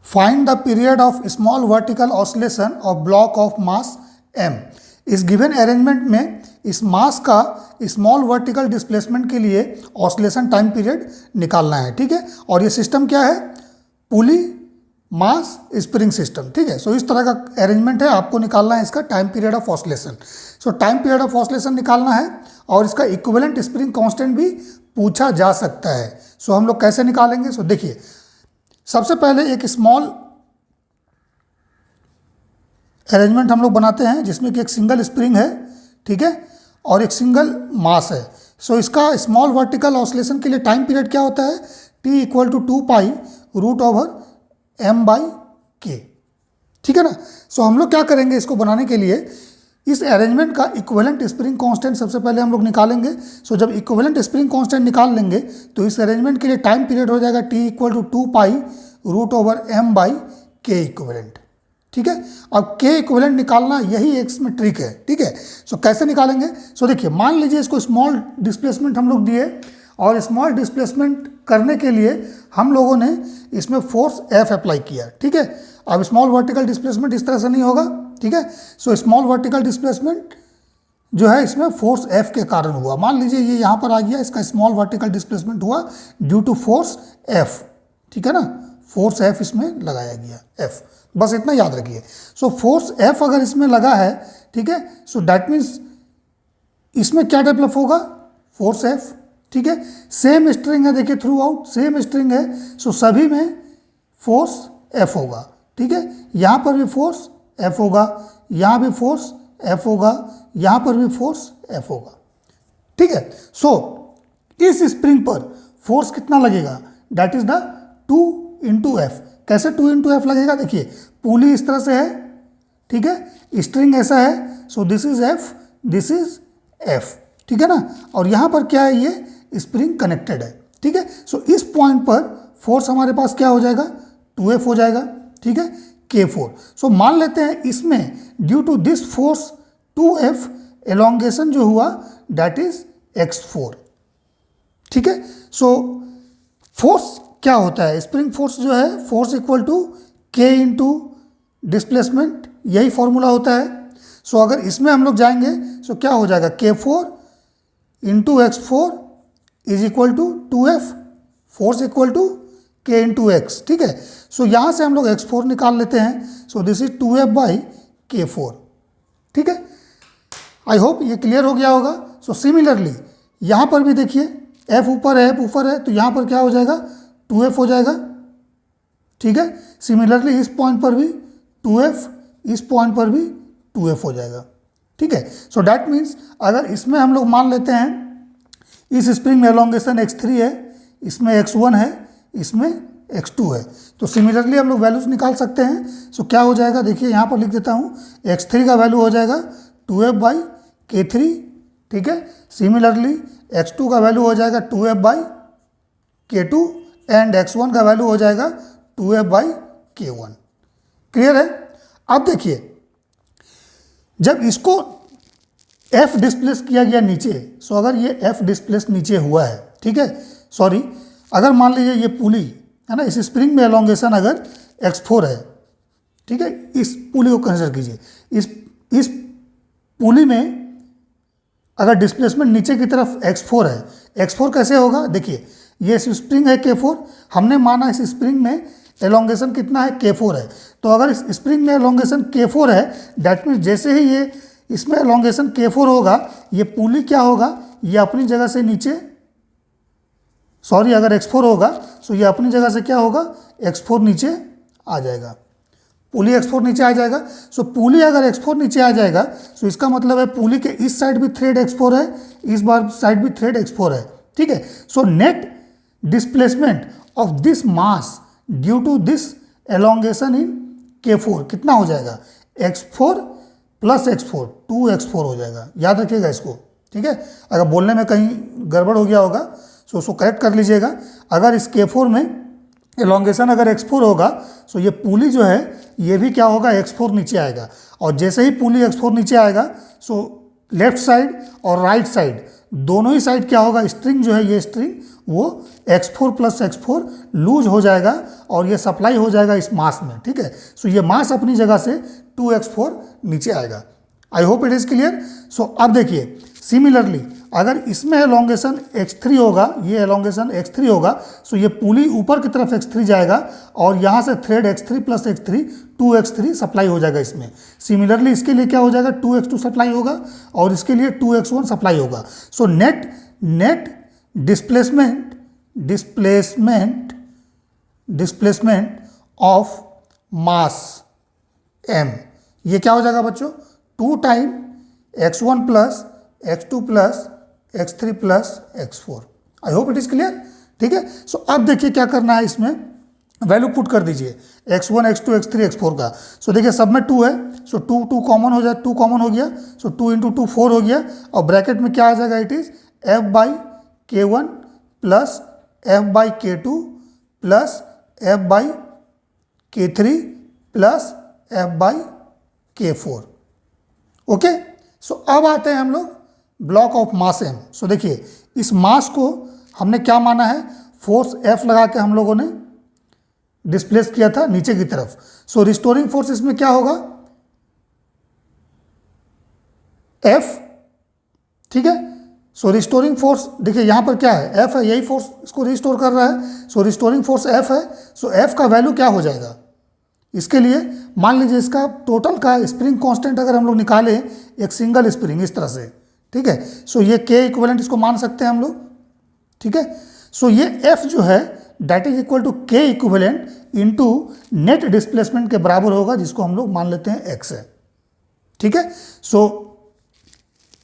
Find the period of small vertical oscillation of block of mass m. इस given arrangement में इस मास का small vertical displacement के लिए ऑसिलेशन टाइम पीरियड निकालना है, ठीक है। और ये सिस्टम क्या है? पुली मास स्प्रिंग सिस्टम, ठीक है। सो इस तरह का अरेंजमेंट है, आपको निकालना है इसका time period of oscillation. So time period of oscillation निकालना है और इसका इक्विवेलेंट स्प्रिंग कांस्टेंट भी पूछा जा सकता है। सो हम लोग कैसे निकालेंगे? सो देखिए, सबसे पहले एक स्मॉल अरेंजमेंट हम लोग बनाते हैं जिसमें कि एक सिंगल स्प्रिंग है, ठीक है, और एक सिंगल मास है। सो इसका स्मॉल वर्टिकल ऑसिलेशन के लिए टाइम पीरियड क्या होता है? T इक्वल टू 2π√m/k, ठीक है ना। सो हम लोग क्या करेंगे, इसको बनाने के लिए इस अरेंजमेंट का इक्विवेलेंट स्प्रिंग कांस्टेंट सबसे पहले हम लोग निकालेंगे। सो जब इक्विवेलेंट स्प्रिंग कांस्टेंट निकाल लेंगे तो इस अरेंजमेंट के लिए टाइम पीरियड हो जाएगा T equal to 2π√m/k equivalent, ठीक है। अब K इक्विवेलेंट निकालना यही एक इसमें ट्रिक है, ठीक है। सो कैसे निकालेंगे? सो देखिए, मान लीजिए इसको स्मॉल डिस्प्लेसमेंट हम लोग दिए और स्मॉल डिस्प्लेसमेंट करने के लिए हम लोगों ने इसमें फोर्स F अप्लाई किया, ठीक है। अब स्मॉल वर्टिकल डिस्प्लेसमेंट इस तरह से नहीं होगा, ठीक है। सो स्मॉल वर्टिकल डिस्प्लेसमेंट जो है इसमें फोर्स F के कारण हुआ। मान लीजिए ये यहाँ पर आ गया, इसका स्मॉल वर्टिकल डिस्प्लेसमेंट हुआ ड्यू टू फोर्स F, ठीक है ना। फोर्स F इसमें लगाया गया, F, बस इतना याद रखिए। सो फोर्स F अगर इसमें लगा है, ठीक है, सो दैट मीन्स इसमें क्या डेवलप होगा? फोर्स F, ठीक है। सेम स्ट्रिंग है, देखिए थ्रू आउट सेम स्ट्रिंग है, सो सभी में फोर्स F होगा, ठीक है। यहाँ पर भी फोर्स F होगा, यहाँ भी फोर्स F होगा, यहाँ पर भी फोर्स F होगा, ठीक है। सो इस स्प्रिंग पर फोर्स कितना लगेगा? That is the 2 × F। कैसे 2 × F लगेगा? देखिए, पुली इस तरह से है, ठीक है, स्ट्रिंग ऐसा है, so this is F, this is F, ठीक है ना। और यहाँ पर क्या है? ये स्प्रिंग कनेक्टेड है, ठीक है। सो इस पॉइंट पर फोर्स हमारे पास क्या हो जाएगा? 2F हो जाएगा, ठीक है, K4। सो मान लेते हैं इसमें due to this force 2F elongation जो हुआ दैट इज x4, ठीक है। सो फोर्स क्या होता है? स्प्रिंग फोर्स जो है, force equal to K × displacement, यही फॉर्मूला होता है। सो अगर इसमें हम लोग जाएंगे सो क्या हो जाएगा? K4 × x4 is equal to 2F, force equal to K × x, ठीक है। सो यहाँ से हम लोग x4 निकाल लेते हैं। सो दिस इज 2F/K4, ठीक है। आई होप ये क्लियर हो गया होगा। सो सिमिलरली यहाँ पर भी देखिए, F ऊपर है, F ऊपर है, तो यहाँ पर क्या हो जाएगा? 2F हो जाएगा, ठीक है। सिमिलरली इस पॉइंट पर भी 2F, इस पॉइंट पर भी 2F हो जाएगा, ठीक है। सो डैट मीन्स अगर इसमें हम लोग मान लेते हैं इस स्प्रिंग में एलोंगेशन x3 है, इसमें x1 है, इसमें x2 है, तो सिमिलरली हम लोग वैल्यूज निकाल सकते हैं। सो क्या हो जाएगा? देखिए यहाँ पर लिख देता हूँ, x3 का वैल्यू हो जाएगा 2F/K3, ठीक है। सिमिलरली x2 का वैल्यू हो जाएगा 2F/K2 एंड x1 का वैल्यू हो जाएगा 2F/K1। क्लियर है? अब देखिए, जब इसको F डिस्प्लेस किया गया नीचे, सो अगर ये F डिस्प्लेस नीचे हुआ है, ठीक है, सॉरी, अगर मान लीजिए ये पुली है ना, इस स्प्रिंग में एलोंगेशन अगर x4 है, ठीक है, इस पुली को कंसिडर कीजिए, इस पुली में अगर डिस्प्लेसमेंट नीचे की तरफ x4 है, x4 कैसे होगा? देखिए, ये स्प्रिंग है K4, हमने माना इस स्प्रिंग में एलोंगेशन कितना है? K4 है। तो अगर इस स्प्रिंग में एलोंगेशन K4 है, दैट मीन्स जैसे ही ये इसमें एलोंगेशन K4 होगा, ये पुली क्या होगा? ये अपनी जगह से नीचे, सॉरी, अगर x4 होगा तो ये अपनी जगह से क्या होगा? x4 नीचे आ जाएगा, पुली x4 नीचे आ जाएगा। सो पुली अगर x4 नीचे आ जाएगा तो इसका मतलब है पुली के इस साइड भी थ्रेड x4 है, इस बार साइड भी थ्रेड x4 है, ठीक है। So net displacement of this mass due to this elongation in K4 कितना हो जाएगा? x4 + x4, 2x4 हो जाएगा। याद रखिएगा इसको, ठीक है। अगर बोलने में कहीं गड़बड़ हो गया होगा तो उसको करेक्ट कर लीजिएगा। अगर इस K4 में एलोंगेशन अगर x4 होगा तो ये पुली जो है ये भी क्या होगा? x4 नीचे आएगा, और जैसे ही पुली x4 नीचे आएगा सो लेफ्ट साइड और राइट साइड दोनों ही साइड क्या होगा? स्ट्रिंग जो है, ये स्ट्रिंग वो x4 प्लस x4 लूज हो जाएगा और ये सप्लाई हो जाएगा इस मास में, ठीक है। सो ये मास अपनी जगह से 2x4 नीचे आएगा। I hope it is clear. So अब देखिए सिमिलरली अगर इसमें एलोंगेशन x3 होगा, ये एलोंगेशन x3 होगा, सो ये पुली ऊपर की तरफ x3 जाएगा और यहाँ से thread x3 plus x3 2x3 supply हो जाएगा इसमें। सिमिलरली इसके लिए क्या हो जाएगा, 2x2 सप्लाई होगा और इसके लिए 2x1 सप्लाई होगा। सो net displacement of mass m, ये क्या हो जाएगा बच्चों, 2 time x1 plus x2 plus x3 plus x4। I hope it is clear, ठीक है। सो अब देखिए क्या करना है, इसमें वैल्यू पुट कर दीजिए x1 x2 x3 x4 का। सो देखिए सब में 2 है, सो 2 कॉमन हो जाए, 2 कॉमन हो गया, सो 2 इंटू 2 4 हो गया और ब्रैकेट में क्या आ जाएगा, it is f by k1 plus f by k2 plus f by k3 plus f by k4। Okay, so अब आते हैं हम लोग block of mass m। So देखिए इस मास को हमने क्या माना है, फोर्स F लगा के हम लोगों ने डिस्प्लेस किया था नीचे की तरफ। सो रिस्टोरिंग फोर्स इसमें क्या होगा, F, ठीक है। सो रिस्टोरिंग फोर्स देखिए यहाँ पर क्या है, F है, यही फोर्स इसको रिस्टोर कर रहा है। सो रिस्टोरिंग फोर्स F है। सो F का वैल्यू क्या हो जाएगा, इसके लिए मान लीजिए इसका टोटल का स्प्रिंग कांस्टेंट अगर हम लोग निकालें एक सिंगल स्प्रिंग इस तरह से, ठीक है। सो ये K इक्विवेलेंट इसको मान सकते हैं हम लोग, ठीक है। सो ये F जो है that is equal to K equivalent into net displacement के बराबर होगा, जिसको हम लोग मान लेते हैं x है, ठीक है। सो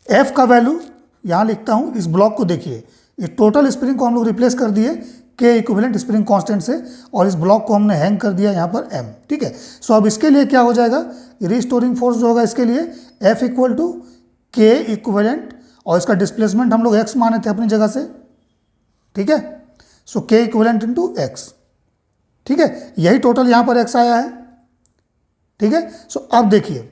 F का वैल्यू यहाँ लिखता हूँ, इस ब्लॉक को देखिए, इस टोटल स्प्रिंग को हम लोग रिप्लेस कर दिए K इक्विवेलेंट स्प्रिंग कांस्टेंट से और इस ब्लॉक को हमने हैंग कर दिया यहाँ पर M, ठीक है। सो अब इसके लिए क्या हो जाएगा, रिस्टोरिंग फोर्स जो होगा इसके लिए F equal to K equivalent और इसका डिस्प्लेसमेंट हम लोग x माने थे अपनी जगह से, ठीक है। सो K इक्विवेलेंट इंटू x, ठीक है, यही टोटल यहाँ पर x आया है, ठीक है। सो अब देखिए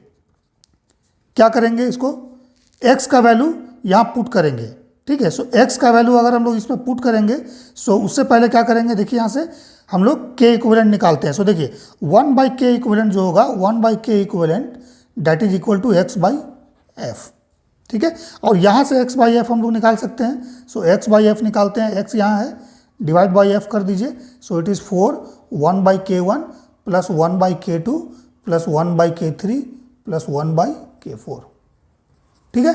क्या करेंगे, इसको x का वैल्यू यहाँ पुट करेंगे, ठीक है। सो x का वैल्यू अगर हम लोग इसमें पुट करेंगे, सो उससे पहले क्या करेंगे, देखिए यहाँ से हम लोग K इक्विवेलेंट निकालते हैं। सो देखिए 1 बाई K इक्विवेलेंट जो होगा, 1 by K equivalent that is equal to x by f, ठीक है। और यहाँ से x बाई एफ हम लोग निकाल सकते हैं। सो x बाई एफ निकालते हैं, x यहाँ है, डिवाइड बाई f कर दीजिए। So it is 4 1 by k1 plus 1 by k2 plus 1 by k3 plus 1 by k4, ठीक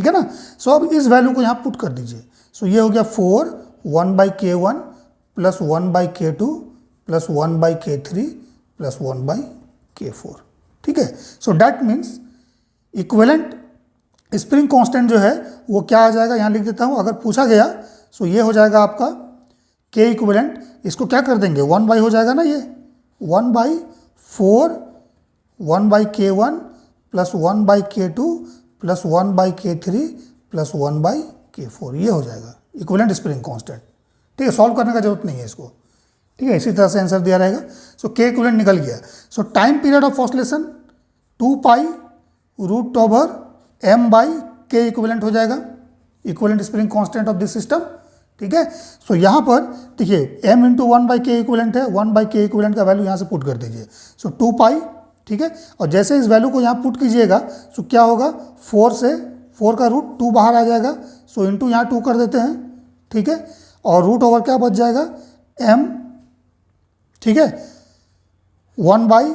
है ना। सो अब इस वैल्यू को यहाँ पुट कर दीजिए। सो ये हो गया 4 1 by k1 plus 1 by k2 plus 1 by k3 plus 1 by k4, ठीक है। So that means equivalent spring constant जो है वो क्या आ जाएगा, यहाँ लिख देता हूँ, अगर पूछा गया सो ये हो जाएगा आपका K इक्विवेलेंट, इसको क्या कर देंगे 1 बाई हो जाएगा ना, ये 1 by 4 1 by k1 plus 1 by k2 plus 1 by k3 plus 1 by k4, ये हो जाएगा इक्विवेलेंट स्प्रिंग कांस्टेंट, ठीक है। सॉल्व करने का जरूरत नहीं है इसको, ठीक है, इसी तरह से आंसर दिया रहेगा। सो K इक्विवेलेंट निकल गया। So time period of oscillation 2 pi root over m by K equivalent हो जाएगा, equivalent spring constant of this system, ठीक है। सो यहाँ पर देखिए m into 1 by K equivalent है, 1 बाई K इक्विवेलेंट का वैल्यू यहाँ से पुट कर दीजिए। सो 2 पाई, ठीक है। और जैसे इस वैल्यू को यहाँ पुट कीजिएगा सो क्या होगा, 4 से 4 का रूट 2 बाहर आ जाएगा। सो इंटू यहाँ 2 कर देते हैं, ठीक है। और रूट ओवर क्या बच जाएगा m, ठीक है, 1 by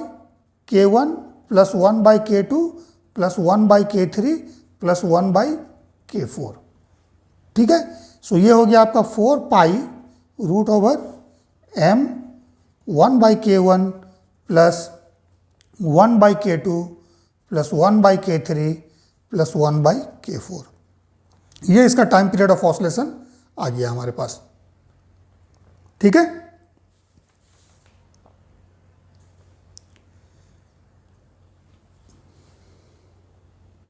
k1 plus 1 by k2 plus 1 by k3 plus 1 by k4, ठीक है। सो ये हो गया आपका 4 pi root over m 1 by k1 plus 1 by k2 plus 1 by k3 plus 1 by k4, ये इसका टाइम पीरियड ऑफ ऑसिलेशन आ गया हमारे पास, ठीक है।